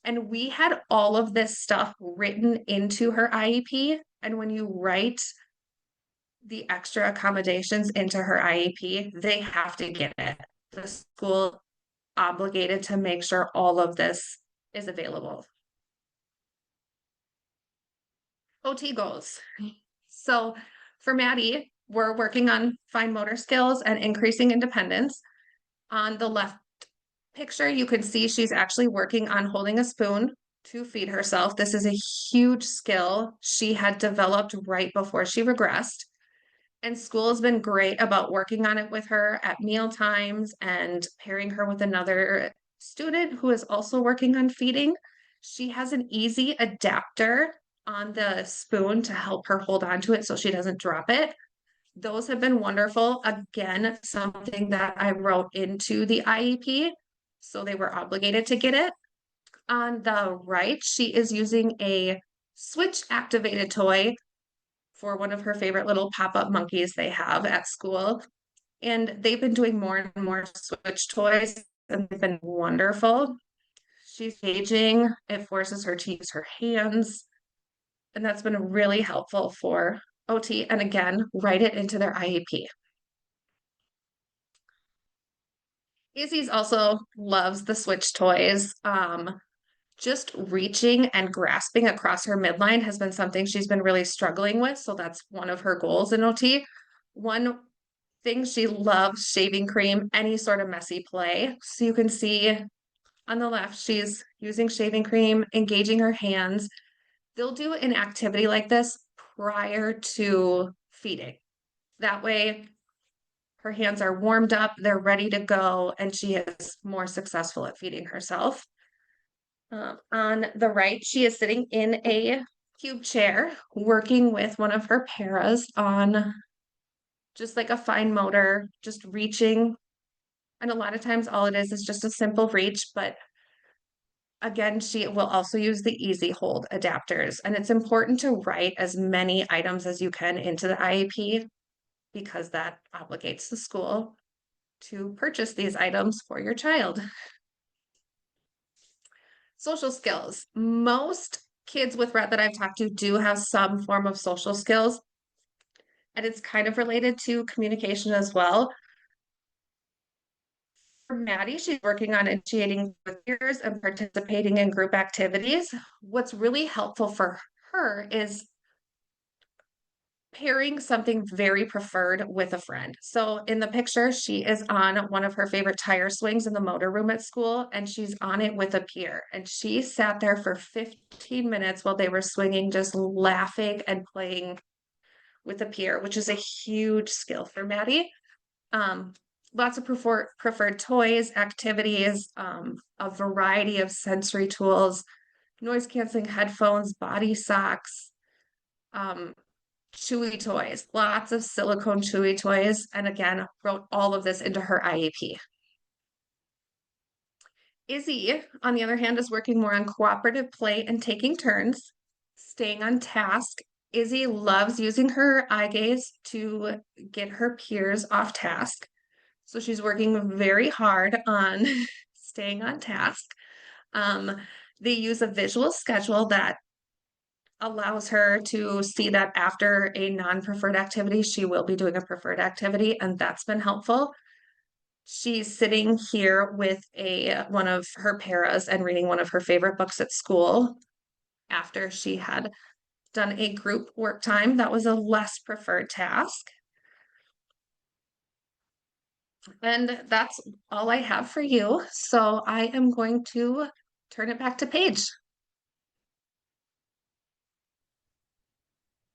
And we had all of this stuff written into her IEP. And when you write the extra accommodations into her IEP, they have to get it. The school obligated to make sure all of this is available. OT goals. So for Maddie, we're working on fine motor skills and increasing independence. On the left picture, you can see she's actually working on holding a spoon to feed herself. This is a huge skill she had developed right before she regressed. And school has been great about working on it with her at meal times and pairing her with another student who is also working on feeding. She has an easy adapter on the spoon to help her hold on to it so she doesn't drop it. Those have been wonderful. Again, something that I wrote into the IEP, so they were obligated to get it. On the right, she is using a switch activated toy for one of her favorite little pop-up monkeys they have at school. And they've been doing more and more switch toys, and they've been wonderful. She's aging, it forces her to use her hands, and that's been really helpful for OT. And again, write it into their IEP. Izzy's also loves the switch toys. Just reaching and grasping across her midline has been something she's been really struggling with. So that's one of her goals in OT. One thing she loves, shaving cream, any sort of messy play. So you can see on the left, she's using shaving cream, engaging her hands. They'll do an activity like this prior to feeding. That way, her hands are warmed up, they're ready to go, and she is more successful at feeding herself. On the right, she is sitting in a cube chair, working with one of her paras on just like a fine motor, just reaching. And a lot of times all it is just a simple reach, but again, she will also use the easy hold adapters. And it's important to write as many items as you can into the IEP because that obligates the school to purchase these items for your child. Social skills. Most kids with Rett that I've talked to do have some form of social skills, and it's kind of related to communication as well. For Maddie, she's working on initiating peers and participating in group activities. What's really helpful for her is pairing something very preferred with a friend. So in the picture, she is on one of her favorite tire swings in the motor room at school, and she's on it with a peer. And she sat there for 15 minutes while they were swinging, just laughing and playing with a peer, which is a huge skill for Maddie. Lots of preferred toys, activities, a variety of sensory tools, noise canceling headphones, body socks, chewy toys, lots of silicone chewy toys. And again, wrote all of this into her IEP. Izzy, on the other hand, is working more on cooperative play and taking turns, staying on task. Izzy loves using her eye gaze to get her peers off task. So she's working very hard on staying on task. They use a visual schedule that allows her to see that after a non-preferred activity, she will be doing a preferred activity, and that's been helpful. She's sitting here with one of her paras and reading one of her favorite books at school after she had done a group work time that was a less preferred task. And that's all I have for you. So I am going to turn it back to Paige.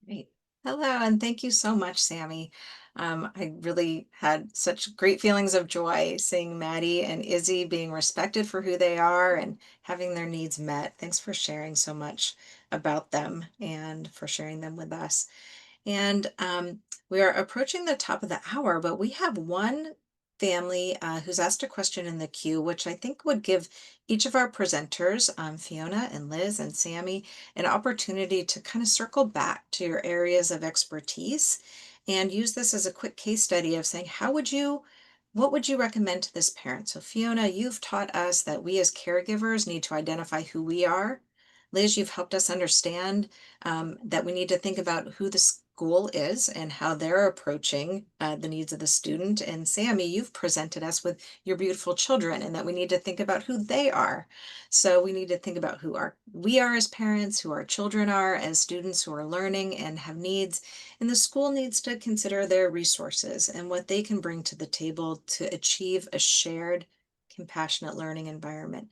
Great. Hello, and thank you so much, Sami. I really had such great feelings of joy seeing Maddie and Izzy being respected for who they are and having their needs met. Thanks for sharing so much about them and for sharing them with us. And we are approaching the top of the hour, but we have one family who's asked a question in the queue, which I think would give each of our presenters, Fiona and Liz and Sami, an opportunity to kind of circle back to your areas of expertise and use this as a quick case study of saying, what would you recommend to this parent? So Fiona, you've taught us that we as caregivers need to identify who we are. Liz, you've helped us understand that we need to think about who the school is and how they're approaching the needs of the student. And Sami, you've presented us with your beautiful children and that we need to think about who they are. So we need to think about who we are as parents, who our children are as students who are learning and have needs. And the school needs to consider their resources and what they can bring to the table to achieve a shared, compassionate learning environment.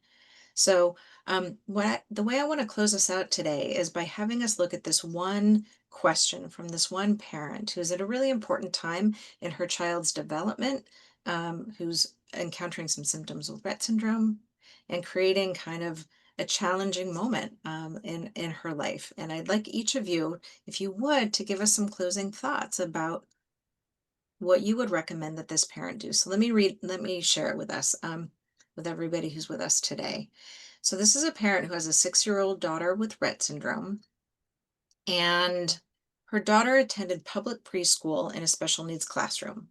So the way I want to close us out today is by having us look at this one question from this one parent who's at a really important time in her child's development, who's encountering some symptoms of Rett syndrome and creating kind of a challenging moment in her life. And I'd like each of you, if you would, to give us some closing thoughts about what you would recommend that this parent do. So let me share it with us, with everybody who's with us today. So this is a parent who has a 6-year-old daughter with Rett syndrome, and her daughter attended public preschool in a special needs classroom.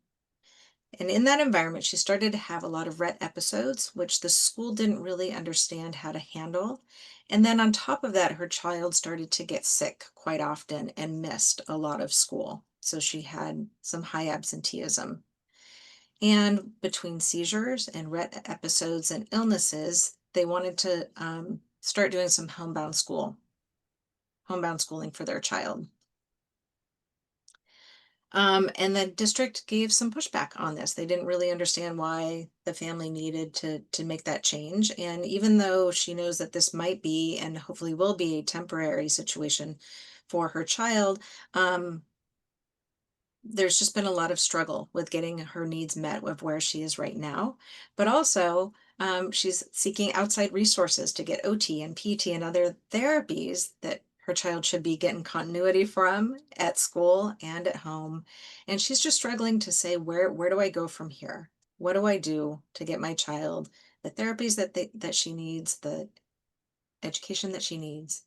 And in that environment, she started to have a lot of Rett episodes, which the school didn't really understand how to handle. And then on top of that, her child started to get sick quite often and missed a lot of school. So she had some high absenteeism. And between seizures and Rett episodes and illnesses, they wanted to start doing some homebound schooling for their child. And the district gave some pushback on this. They didn't really understand why the family needed to make that change. And even though she knows that this might be and hopefully will be a temporary situation for her child, there's just been a lot of struggle with getting her needs met of where she is right now. But also, she's seeking outside resources to get OT and PT and other therapies that her child should be getting continuity from at school and at home. And she's just struggling to say, where do I go from here? What do I do to get my child the therapies that she needs, the education that she needs?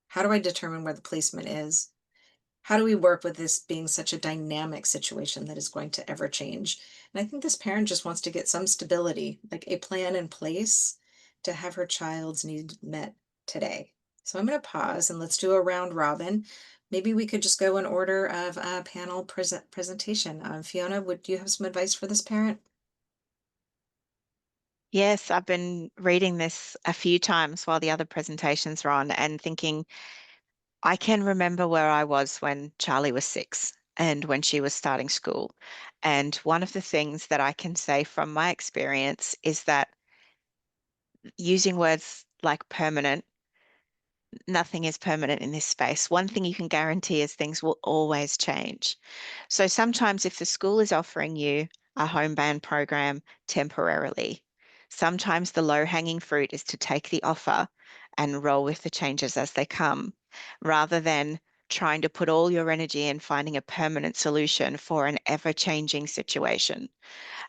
How do I determine where the placement is? How do we work with this being such a dynamic situation that is going to ever change? And I think this parent just wants to get some stability, like a plan in place to have her child's needs met today. So I'm going to pause and let's do a round robin. Maybe we could just go in order of a panel presentation. Fiona, would you have some advice for this parent? Yes, I've been reading this a few times while the other presentations are on and thinking, I can remember where I was when Charlie was 6 and when she was starting school. And one of the things that I can say from my experience is that using words like permanent, nothing is permanent in this space. One thing you can guarantee is things will always change. So sometimes if the school is offering you a homebound program temporarily, sometimes the low-hanging fruit is to take the offer and roll with the changes as they come, rather than trying to put all your energy in finding a permanent solution for an ever-changing situation.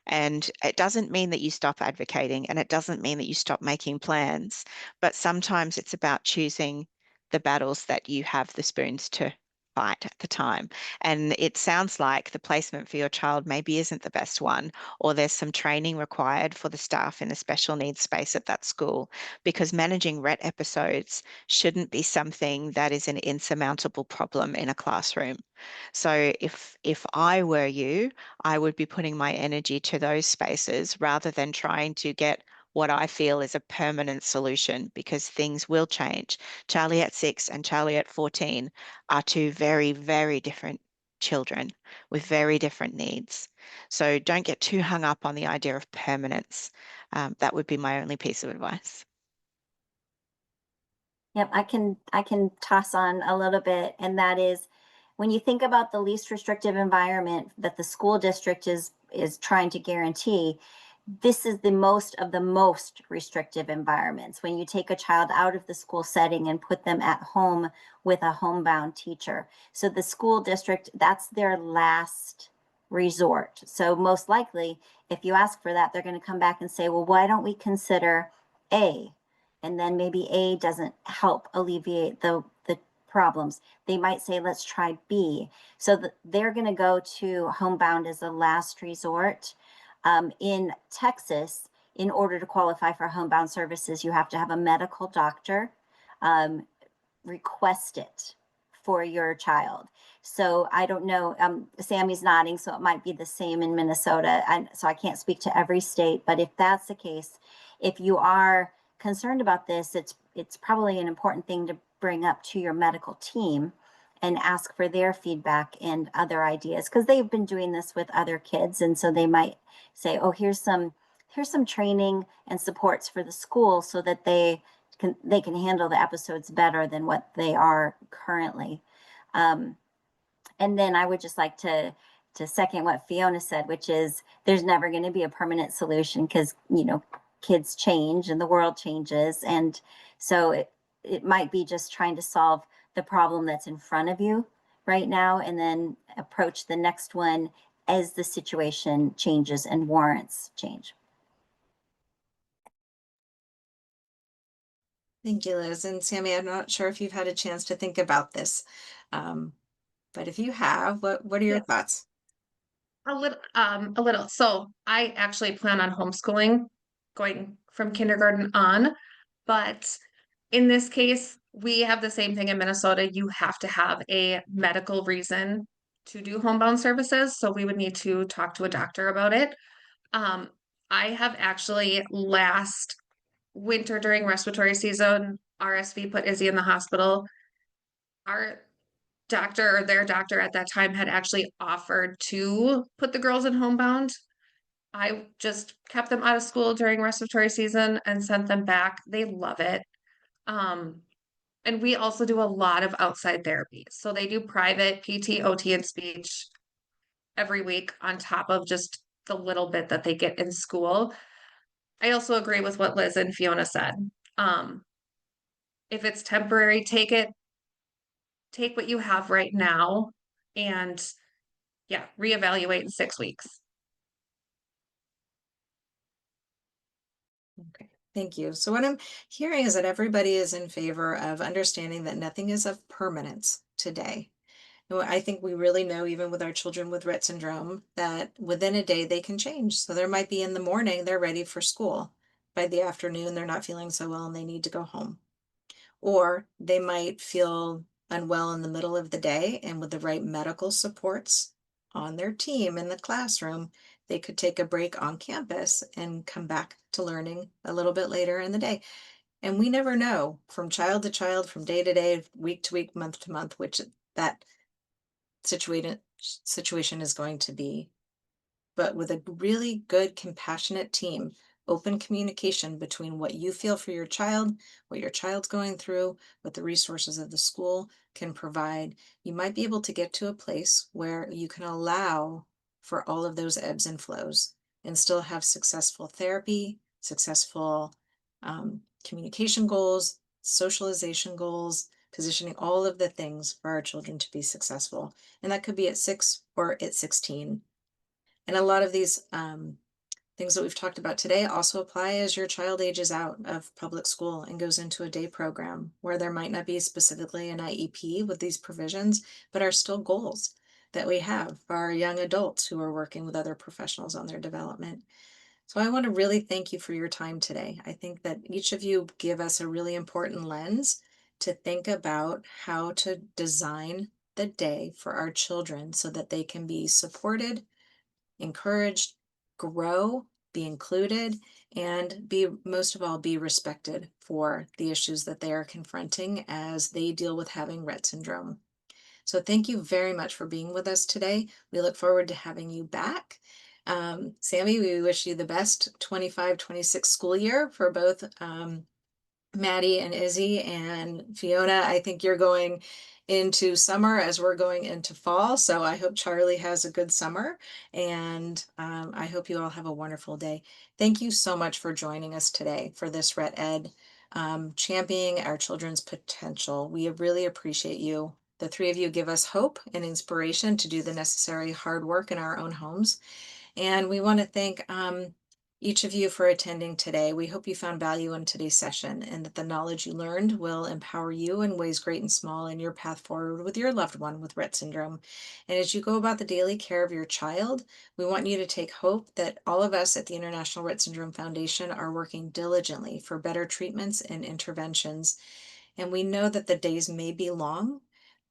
And it doesn't mean that you stop advocating and it doesn't mean that you stop making plans, but sometimes it's about choosing the battles that you have the spoons to fight at the time. And it sounds like the placement for your child maybe isn't the best one, or there's some training required for the staff in the special needs space at that school, because managing Rett episodes shouldn't be something that is an insurmountable problem in a classroom. So if I were you, I would be putting my energy to those spaces rather than trying to get what I feel is a permanent solution, because things will change. Charlie at 6 and Charlie at 14 are two very, very different children with very different needs. So don't get too hung up on the idea of permanence. That would be my only piece of advice. Yep, I can toss on a little bit, and that is when you think about the least restrictive environment that the school district is trying to guarantee, this is the most of the most restrictive environments. When you take a child out of the school setting and put them at home with a homebound teacher. So the school district, that's their last resort. So most likely, if you ask for that, they're going to come back and say, well, why don't we consider A? And then maybe A doesn't help alleviate the problems. They might say, let's try B. So they're going to go to homebound as a last resort. In Texas, in order to qualify for homebound services, you have to have a medical doctor request it for your child. So I don't know, Sammy's nodding, so it might be the same in Minnesota. So I can't speak to every state, but if that's the case, if you are concerned about this, it's probably an important thing to bring up to your medical team and ask for their feedback and other ideas, because they've been doing this with other kids, and so they might say, oh, here's some training and supports for the school so that they can handle the episodes better than what they are currently. And then I would just like to second what Fiona said, which is there's never going to be a permanent solution, because kids change and the world changes, and so it might be just trying to solve the problem that's in front of you right now, and then approach the next one as the situation changes and warrants change. Thank you, Liz. And Sami, I'm not sure if you've had a chance to think about this, but if you have, what are your thoughts? A little. So I actually plan on homeschooling, going from kindergarten on, but in this case, we have the same thing in Minnesota. You have to have a medical reason to do homebound services, so we would need to talk to a doctor about it. I have actually last winter during respiratory season, RSV put Izzy in the hospital. Our doctor, or their doctor at that time, had actually offered to put the girls in homebound. I just kept them out of school during respiratory season and sent them back. They love it. And we also do a lot of outside therapy. So they do private PT, OT, and speech every week on top of just the little bit that they get in school. I also agree with what Liz and Fiona said. Um, if it's temporary, take what you have right now, and yeah, reevaluate in 6 weeks. Okay, thank you. So what I'm hearing is that everybody is in favor of understanding that nothing is of permanence today. And I think we really know, even with our children with Rett syndrome, that within a day they can change. So there might be in the morning, they're ready for school. By the afternoon, they're not feeling so well and they need to go home. Or they might feel unwell in the middle of the day, and with the right medical supports on their team in the classroom, they could take a break on campus and come back to learning a little bit later in the day. And we never know, from child to child, from day to day, week to week, month to month, which that situation is going to be. But with a really good, compassionate team, open communication between what you feel for your child, what your child's going through, what the resources of the school can provide, you might be able to get to a place where you can allow for all of those ebbs and flows and still have successful therapy, successful communication goals, socialization goals, positioning, all of the things for our children to be successful. And that could be at 6 or at 16. And a lot of these Things that we've talked about today also apply as your child ages out of public school and goes into a day program where there might not be specifically an IEP with these provisions, but are still goals that we have for our young adults who are working with other professionals on their development. So I want to really thank you for your time today. I think that each of you give us a really important lens to think about how to design the day for our children so that they can be supported, encouraged, grow, be included, and be, most of all, be respected for the issues that they are confronting as they deal with having Rett syndrome. So thank you very much for being with us today. We look forward to having you back. Sami, we wish you the best 25-26 school year for both Maddie and Izzy, and Fiona. I think you're going into summer as we're going into fall. So I hope Charlie has a good summer, and I hope you all have a wonderful day. Thank you so much for joining us today for this RettEd, championing our children's potential. We really appreciate you. The three of you give us hope and inspiration to do the necessary hard work in our own homes. And we want to thank each of you for attending today. We hope you found value in today's session and that the knowledge you learned will empower you in ways great and small in your path forward with your loved one with Rett syndrome. And as you go about the daily care of your child, we want you to take hope that all of us at the International Rett Syndrome Foundation are working diligently for better treatments and interventions. And we know that the days may be long,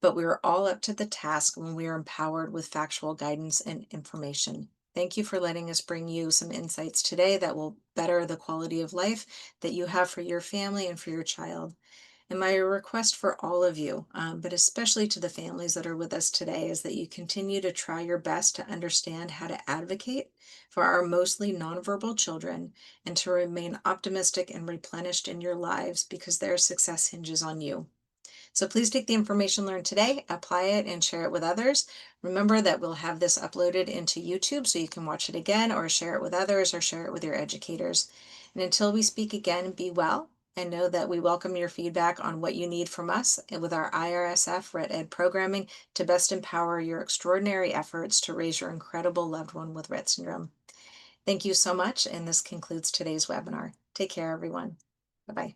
but we are all up to the task when we are empowered with factual guidance and information. Thank you for letting us bring you some insights today that will better the quality of life that you have for your family and for your child. And my request for all of you, but especially to the families that are with us today, is that you continue to try your best to understand how to advocate for our mostly nonverbal children and to remain optimistic and replenished in your lives because their success hinges on you. So please take the information learned today, apply it, and share it with others. Remember that we'll have this uploaded into YouTube so you can watch it again or share it with others or share it with your educators. And until we speak again, be well and know that we welcome your feedback on what you need from us and with our IRSF RettEd programming to best empower your extraordinary efforts to raise your incredible loved one with Rett syndrome. Thank you so much, and this concludes today's webinar. Take care, everyone. Bye-bye.